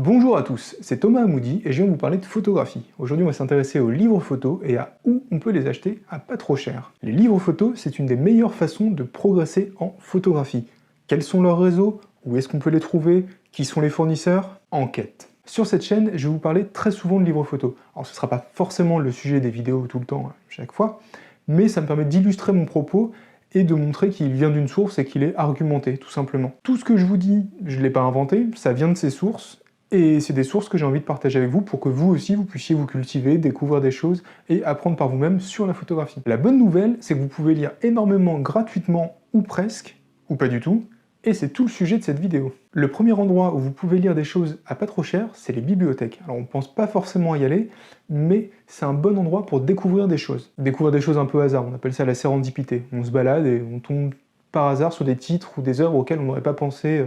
Bonjour à tous, c'est Thomas Amoudi et je viens vous parler de photographie. Aujourd'hui on va s'intéresser aux livres photos et à où on peut les acheter à pas trop cher. Les livres photos, c'est une des meilleures façons de progresser en photographie. Quels sont leurs réseaux? Où est-ce qu'on peut les trouver? Qui sont les fournisseurs? Enquête. Sur cette chaîne, je vais vous parler très souvent de livres photos. Alors ce ne sera pas forcément le sujet des vidéos tout le temps, chaque fois, mais ça me permet d'illustrer mon propos et de montrer qu'il vient d'une source et qu'il est argumenté, tout simplement. Tout ce que je vous dis, je ne l'ai pas inventé, ça vient de ces sources, et c'est des sources que j'ai envie de partager avec vous pour que vous aussi, vous puissiez vous cultiver, découvrir des choses et apprendre par vous-même sur la photographie. La bonne nouvelle, c'est que vous pouvez lire énormément gratuitement, ou presque, ou pas du tout, et c'est tout le sujet de cette vidéo. Le premier endroit où vous pouvez lire des choses à pas trop cher, c'est les bibliothèques. Alors on pense pas forcément y aller, mais c'est un bon endroit pour découvrir des choses. Découvrir des choses un peu hasard, on appelle ça la sérendipité. On se balade et on tombe par hasard sur des titres ou des œuvres auxquelles on n'aurait pas pensé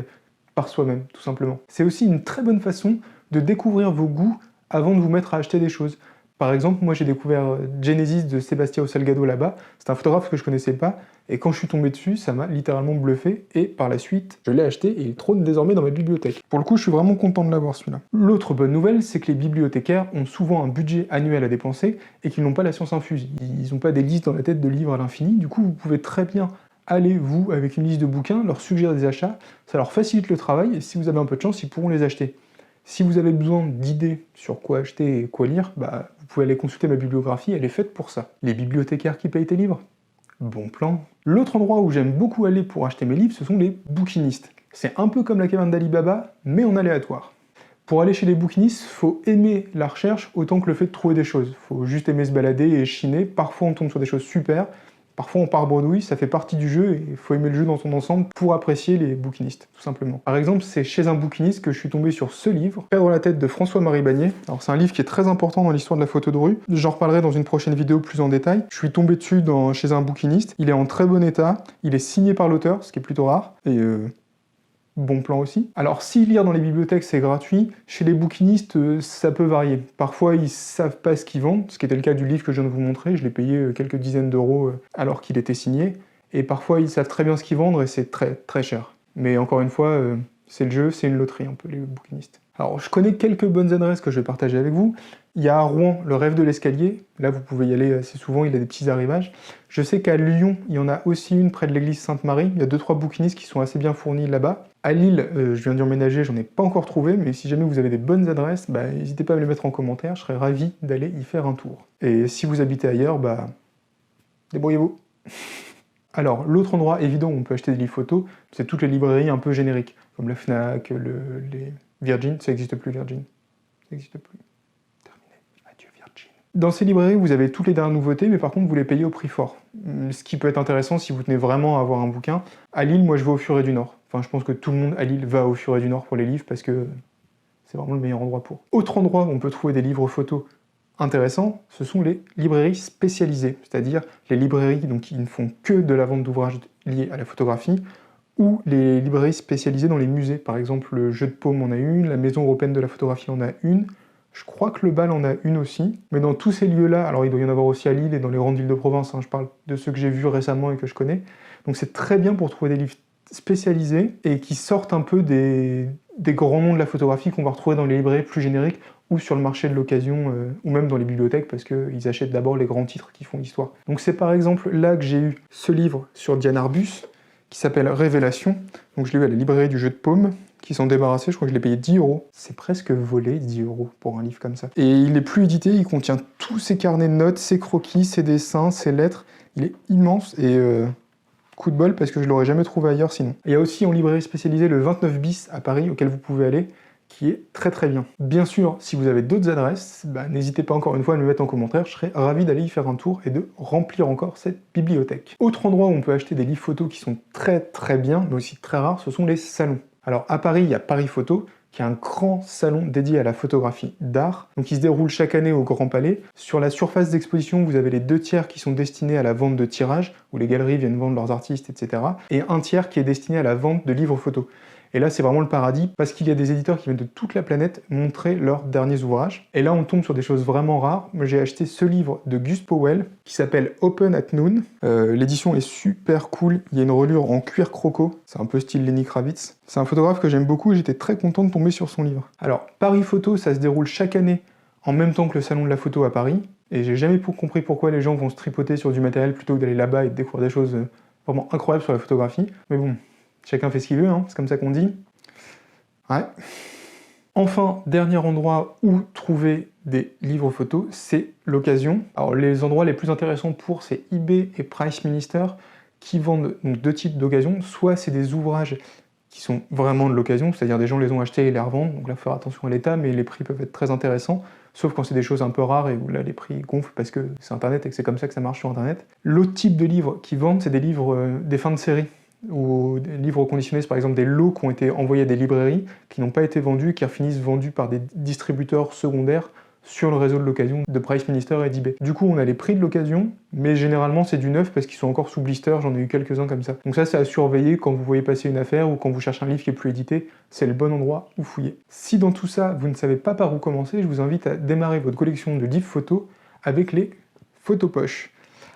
par soi-même, tout simplement. C'est aussi une très bonne façon de découvrir vos goûts avant de vous mettre à acheter des choses. Par exemple, moi j'ai découvert Genesis de Sebastião Salgado là-bas, c'est un photographe que je connaissais pas, et quand je suis tombé dessus, ça m'a littéralement bluffé, et par la suite, je l'ai acheté et il trône désormais dans ma bibliothèque. Pour le coup, je suis vraiment content de l'avoir celui-là. L'autre bonne nouvelle, c'est que les bibliothécaires ont souvent un budget annuel à dépenser, et qu'ils n'ont pas la science infuse. Ils n'ont pas des listes dans la tête de livres à l'infini, du coup vous pouvez très bien aller, vous, avec une liste de bouquins, leur suggérer des achats, ça leur facilite le travail, et si vous avez un peu de chance, ils pourront les acheter. Si vous avez besoin d'idées sur quoi acheter et quoi lire, vous pouvez aller consulter ma bibliographie, elle est faite pour ça. Les bibliothécaires qui payent tes livres? Bon plan. L'autre endroit où j'aime beaucoup aller pour acheter mes livres, ce sont les bouquinistes. C'est un peu comme la caverne d'Alibaba, mais en aléatoire. Pour aller chez les bouquinistes, faut aimer la recherche autant que le fait de trouver des choses. Faut juste aimer se balader et chiner, parfois on tombe sur des choses super, parfois on part bredouille, ça fait partie du jeu et il faut aimer le jeu dans son ensemble pour apprécier les bouquinistes, tout simplement. Par exemple, c'est chez un bouquiniste que je suis tombé sur ce livre, Perdre la tête de François-Marie Bagné. Alors c'est un livre qui est très important dans l'histoire de la photo de rue, j'en reparlerai dans une prochaine vidéo plus en détail. Je suis tombé dessus chez un bouquiniste, il est en très bon état, il est signé par l'auteur, ce qui est plutôt rare, et bon plan aussi. Alors si lire dans les bibliothèques c'est gratuit, chez les bouquinistes ça peut varier. Parfois ils savent pas ce qu'ils vendent, ce qui était le cas du livre que je viens de vous montrer, je l'ai payé quelques dizaines d'euros alors qu'il était signé, et parfois ils savent très bien ce qu'ils vendent et c'est très très cher. Mais encore une fois, c'est le jeu, c'est une loterie un peu les bouquinistes. Alors je connais quelques bonnes adresses que je vais partager avec vous. Il y a à Rouen le Rêve de l'escalier, là vous pouvez y aller assez souvent, il a des petits arrivages. Je sais qu'à Lyon, il y en a aussi une près de l'église Sainte-Marie, il y a 2-3 bouquinistes qui sont assez bien fournis là-bas. À Lille, je viens d'y emménager, j'en ai pas encore trouvé, mais si jamais vous avez des bonnes adresses, n'hésitez pas à me les mettre en commentaire, je serais ravi d'aller y faire un tour. Et si vous habitez ailleurs, débrouillez-vous. Alors, l'autre endroit évident où on peut acheter des livres photos, c'est toutes les librairies un peu génériques, comme la Fnac, les Virgin, ça n'existe plus Virgin, ça n'existe plus. Terminé, adieu Virgin. Dans ces librairies, vous avez toutes les dernières nouveautés, mais par contre, vous les payez au prix fort. Ce qui peut être intéressant si vous tenez vraiment à avoir un bouquin. À Lille, moi je vais au Furet du Nord. Enfin, je pense que tout le monde à Lille va au Furet du Nord pour les livres, parce que c'est vraiment le meilleur endroit pour. Autre endroit où on peut trouver des livres photos intéressants, ce sont les librairies spécialisées, c'est-à-dire les librairies qui ne font que de la vente d'ouvrages liés à la photographie, ou les librairies spécialisées dans les musées. Par exemple, le Jeu de Paume en a une, la Maison Européenne de la Photographie en a une, je crois que le Bal en a une aussi, mais dans tous ces lieux-là, alors il doit y en avoir aussi à Lille et dans les grandes villes de province, je parle de ceux que j'ai vus récemment et que je connais, donc c'est très bien pour trouver des livres spécialisés et qui sortent un peu des grands noms de la photographie qu'on va retrouver dans les librairies plus génériques ou sur le marché de l'occasion, ou même dans les bibliothèques, parce qu'ils achètent d'abord les grands titres qui font l'histoire. Donc c'est par exemple là que j'ai eu ce livre sur Diane Arbus, qui s'appelle Révélation, donc je l'ai eu à la librairie du Jeu de Paume, qui s'en débarrassés, je crois que je l'ai payé 10 €. C'est presque volé, 10 € pour un livre comme ça. Et il n'est plus édité, il contient tous ses carnets de notes, ses croquis, ses dessins, ses lettres, il est immense, et coup de bol parce que je l'aurais jamais trouvé ailleurs sinon. Il y a aussi en librairie spécialisée le 29 bis à Paris, auquel vous pouvez aller, qui est très très bien. Bien sûr, si vous avez d'autres adresses, n'hésitez pas encore une fois à me mettre en commentaire, je serais ravi d'aller y faire un tour et de remplir encore cette bibliothèque. Autre endroit où on peut acheter des livres photos qui sont très très bien, mais aussi très rares, ce sont les salons. Alors à Paris, il y a Paris Photo, qui est un grand salon dédié à la photographie d'art, donc il se déroule chaque année au Grand Palais. Sur la surface d'exposition, vous avez les 2 tiers qui sont destinés à la vente de tirages, où les galeries viennent vendre leurs artistes, etc., et un tiers qui est destiné à la vente de livres photos. Et là, c'est vraiment le paradis, parce qu'il y a des éditeurs qui viennent de toute la planète montrer leurs derniers ouvrages. Et là, on tombe sur des choses vraiment rares. Moi, j'ai acheté ce livre de Gus Powell, qui s'appelle Open at Noon. L'édition est super cool. Il y a une reliure en cuir croco. C'est un peu style Lenny Kravitz. C'est un photographe que j'aime beaucoup et j'étais très content de tomber sur son livre. Alors, Paris Photo, ça se déroule chaque année en même temps que le salon de la photo à Paris. Et j'ai jamais compris pourquoi les gens vont se tripoter sur du matériel plutôt que d'aller là-bas et de découvrir des choses vraiment incroyables sur la photographie. Mais bon, chacun fait ce qu'il veut, hein, c'est comme ça qu'on dit. Ouais. Enfin, dernier endroit où trouver des livres photos, c'est l'occasion. Alors les endroits les plus intéressants pour, c'est eBay et Price Minister, qui vendent donc deux types d'occasion. Soit c'est des ouvrages qui sont vraiment de l'occasion, c'est-à-dire des gens les ont achetés et les revendent, donc là, faut faire attention à l'état, mais les prix peuvent être très intéressants, sauf quand c'est des choses un peu rares et où là, les prix gonflent parce que c'est Internet et que c'est comme ça que ça marche sur Internet. L'autre type de livres qu'ils vendent, c'est des livres, des fins de série, ou des livres reconditionnés, c'est par exemple des lots qui ont été envoyés à des librairies, qui n'ont pas été vendus et qui finissent vendus par des distributeurs secondaires sur le réseau de l'occasion de Price Minister et d'eBay. Du coup, on a les prix de l'occasion, mais généralement c'est du neuf parce qu'ils sont encore sous blister, j'en ai eu quelques-uns comme ça. Donc ça, c'est à surveiller quand vous voyez passer une affaire ou quand vous cherchez un livre qui est plus édité, c'est le bon endroit où fouiller. Si dans tout ça, vous ne savez pas par où commencer, je vous invite à démarrer votre collection de livres photos avec les photopoches.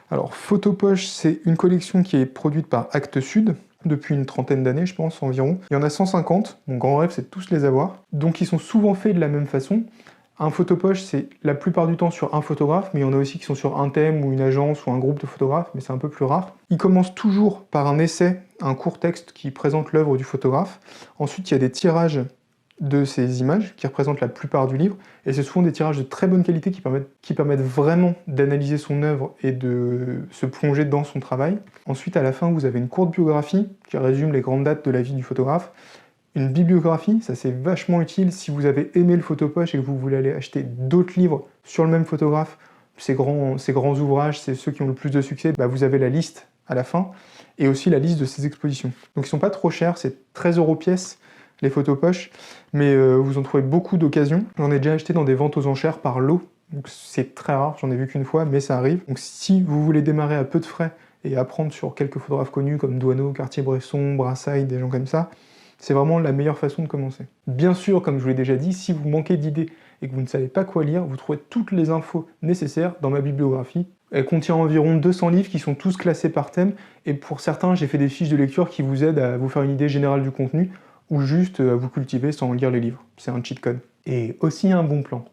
Alors, Photopoche, c'est une collection qui est produite par Actes Sud, depuis une trentaine d'années, je pense, environ. Il y en a 150, mon grand rêve, c'est de tous les avoir. Donc, ils sont souvent faits de la même façon. Un photopoche, c'est la plupart du temps sur un photographe, mais il y en a aussi qui sont sur un thème ou une agence ou un groupe de photographes, mais c'est un peu plus rare. Il commence toujours par un essai, un court texte qui présente l'œuvre du photographe. Ensuite, il y a des tirages de ces images qui représentent la plupart du livre, et c'est souvent des tirages de très bonne qualité qui permettent vraiment d'analyser son œuvre et de se plonger dans son travail. Ensuite, à la fin, vous avez une courte biographie qui résume les grandes dates de la vie du photographe. Une bibliographie, ça c'est vachement utile si vous avez aimé le photopoche et que vous voulez aller acheter d'autres livres sur le même photographe. Ces grands ouvrages, c'est ceux qui ont le plus de succès, bah vous avez la liste à la fin, et aussi la liste de ses expositions. Donc ils sont pas trop chers, c'est 13 € pièce, les photopoches, mais vous en trouvez beaucoup d'occasions. J'en ai déjà acheté dans des ventes aux enchères par lot, donc c'est très rare, j'en ai vu qu'une fois, mais ça arrive. Donc si vous voulez démarrer à peu de frais et apprendre sur quelques photographes connus comme Doisneau, Cartier-Bresson, Brassailles, des gens comme ça, c'est vraiment la meilleure façon de commencer. Bien sûr, comme je vous l'ai déjà dit, si vous manquez d'idées et que vous ne savez pas quoi lire, vous trouvez toutes les infos nécessaires dans ma bibliographie. Elle contient environ 200 livres qui sont tous classés par thème, et pour certains, j'ai fait des fiches de lecture qui vous aident à vous faire une idée générale du contenu, ou juste à vous cultiver sans lire les livres. C'est un cheat code. Et aussi un bon plan.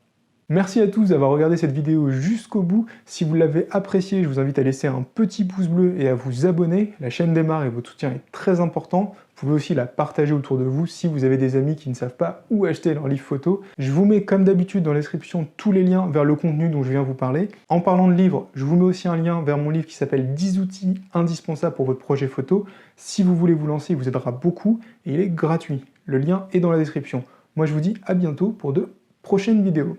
Merci à tous d'avoir regardé cette vidéo jusqu'au bout. Si vous l'avez appréciée, je vous invite à laisser un petit pouce bleu et à vous abonner. La chaîne démarre et votre soutien est très important. Vous pouvez aussi la partager autour de vous si vous avez des amis qui ne savent pas où acheter leurs livres photos. Je vous mets comme d'habitude dans la description tous les liens vers le contenu dont je viens vous parler. En parlant de livres, je vous mets aussi un lien vers mon livre qui s'appelle 10 outils indispensables pour votre projet photo. Si vous voulez vous lancer, il vous aidera beaucoup et il est gratuit. Le lien est dans la description. Moi je vous dis à bientôt pour de prochaines vidéos.